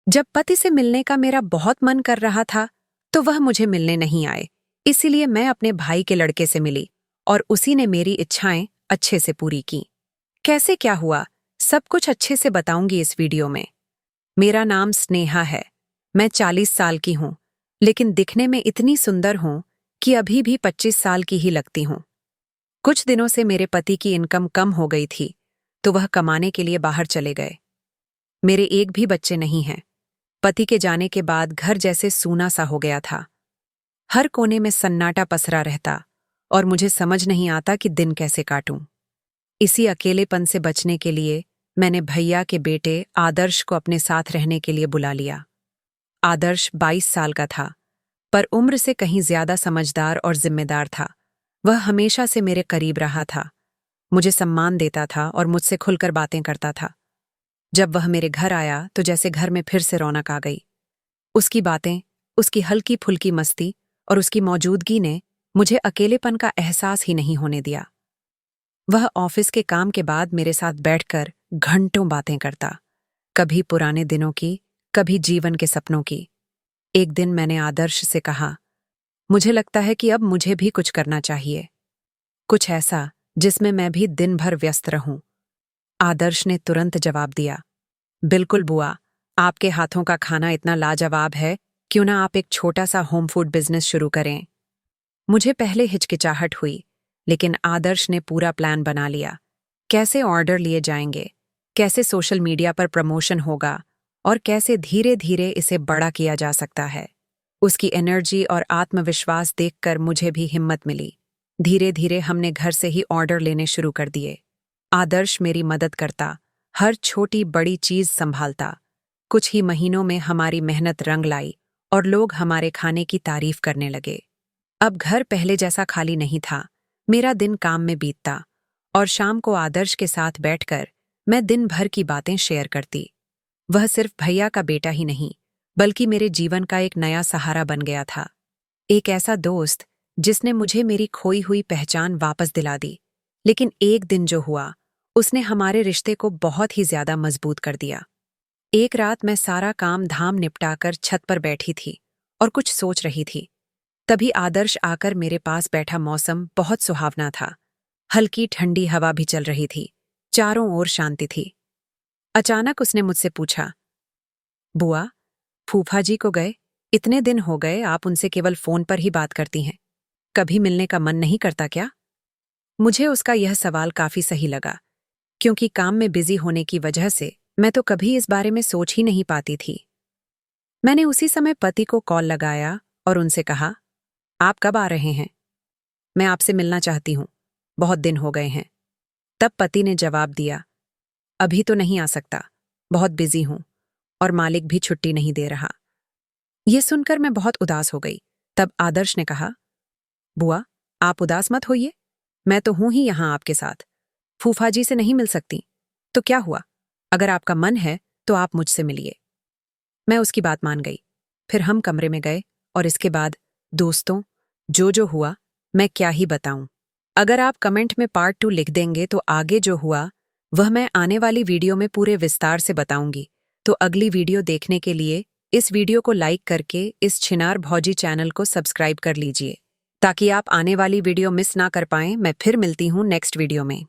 जब पति से मिलने का मेरा बहुत मन कर रहा था तो वह मुझे मिलने नहीं आए। इसीलिए मैं अपने भाई के लड़के से मिली और उसी ने मेरी इच्छाएं अच्छे से पूरी की। कैसे क्या हुआ, सब कुछ अच्छे से बताऊंगी इस वीडियो में। मेरा नाम स्नेहा है। मैं 40 साल की हूँ, लेकिन दिखने में इतनी सुंदर हूँ कि अभी भी 25 साल की ही लगती हूँ। कुछ दिनों से मेरे पति की इनकम कम हो गई थी, तो वह कमाने के लिए बाहर चले गए। मेरे एक भी बच्चे नहीं हैं। पति के जाने के बाद घर जैसे सूना सा हो गया था। हर कोने में सन्नाटा पसरा रहता और मुझे समझ नहीं आता कि दिन कैसे काटूं। इसी अकेलेपन से बचने के लिए मैंने भैया के बेटे आदर्श को अपने साथ रहने के लिए बुला लिया। आदर्श 22 साल का था, पर उम्र से कहीं ज्यादा समझदार और जिम्मेदार था। वह हमेशा से मेरे करीब रहा था, मुझे सम्मान देता था और मुझसे खुलकर बातें करता था। जब वह मेरे घर आया तो जैसे घर में फिर से रौनक आ गई। उसकी बातें, उसकी हल्की फुल्की मस्ती और उसकी मौजूदगी ने मुझे अकेलेपन का एहसास ही नहीं होने दिया। वह ऑफिस के काम के बाद मेरे साथ बैठकर घंटों बातें करता, कभी पुराने दिनों की, कभी जीवन के सपनों की। एक दिन मैंने आदर्श से कहा, मुझे लगता है कि अब मुझे भी कुछ करना चाहिए, कुछ ऐसा जिसमें मैं भी दिन भर व्यस्त रहूं। आदर्श ने तुरंत जवाब दिया, बिल्कुल बुआ, आपके हाथों का खाना इतना लाजवाब है, क्यों ना आप एक छोटा सा होम फूड बिजनेस शुरू करें। मुझे पहले हिचकिचाहट हुई, लेकिन आदर्श ने पूरा प्लान बना लिया। कैसे ऑर्डर लिए जाएंगे, कैसे सोशल मीडिया पर प्रमोशन होगा और कैसे धीरे धीरे इसे बड़ा किया जा सकता है। उसकी एनर्जी और आत्मविश्वास देखकर मुझे भी हिम्मत मिली। धीरे धीरे हमने घर से ही ऑर्डर लेने शुरू कर दिए। आदर्श मेरी मदद करता, हर छोटी बड़ी चीज संभालता। कुछ ही महीनों में हमारी मेहनत रंग लाई और लोग हमारे खाने की तारीफ करने लगे। अब घर पहले जैसा खाली नहीं था। मेरा दिन काम में बीतता और शाम को आदर्श के साथ बैठकर मैं दिन भर की बातें शेयर करती। वह सिर्फ भैया का बेटा ही नहीं, बल्कि मेरे जीवन का एक नया सहारा बन गया था। एक ऐसा दोस्त जिसने मुझे मेरी खोई हुई पहचान वापस दिला दी। लेकिन एक दिन जो हुआ, उसने हमारे रिश्ते को बहुत ही ज्यादा मजबूत कर दिया। एक रात मैं सारा काम धाम निपटाकर छत पर बैठी थी और कुछ सोच रही थी। तभी आदर्श आकर मेरे पास बैठा। मौसम बहुत सुहावना था, हल्की ठंडी हवा भी चल रही थी, चारों ओर शांति थी। अचानक उसने मुझसे पूछा, बुआ, फूफा जी को गए इतने दिन हो गए, आप उनसे केवल फोन पर ही बात करती हैं, कभी मिलने का मन नहीं करता क्या? मुझे उसका यह सवाल काफी सही लगा, क्योंकि काम में बिजी होने की वजह से मैं तो कभी इस बारे में सोच ही नहीं पाती थी। मैंने उसी समय पति को कॉल लगाया और उनसे कहा, आप कब आ रहे हैं? मैं आपसे मिलना चाहती हूँ, बहुत दिन हो गए हैं। तब पति ने जवाब दिया, अभी तो नहीं आ सकता, बहुत बिजी हूँ और मालिक भी छुट्टी नहीं दे रहा। ये सुनकर मैं बहुत उदास हो गई। तब आदर्श ने कहा, बुआ, आप उदास मत होइए, मैं तो हूं ही यहां आपके साथ। फूफा जी से नहीं मिल सकती तो क्या हुआ, अगर आपका मन है तो आप मुझसे मिलिए। मैं उसकी बात मान गई। फिर हम कमरे में गए और इसके बाद दोस्तों, जो हुआ मैं क्या ही बताऊं। अगर आप कमेंट में पार्ट 2 लिख देंगे तो आगे जो हुआ वह मैं आने वाली वीडियो में पूरे विस्तार से बताऊंगी। तो अगली वीडियो देखने के लिए इस वीडियो को लाइक करके इस छिनार भौजी चैनल को सब्सक्राइब कर लीजिए, ताकि आप आने वाली वीडियो मिस ना कर पाएं। मैं फिर मिलती हूं नेक्स्ट वीडियो में।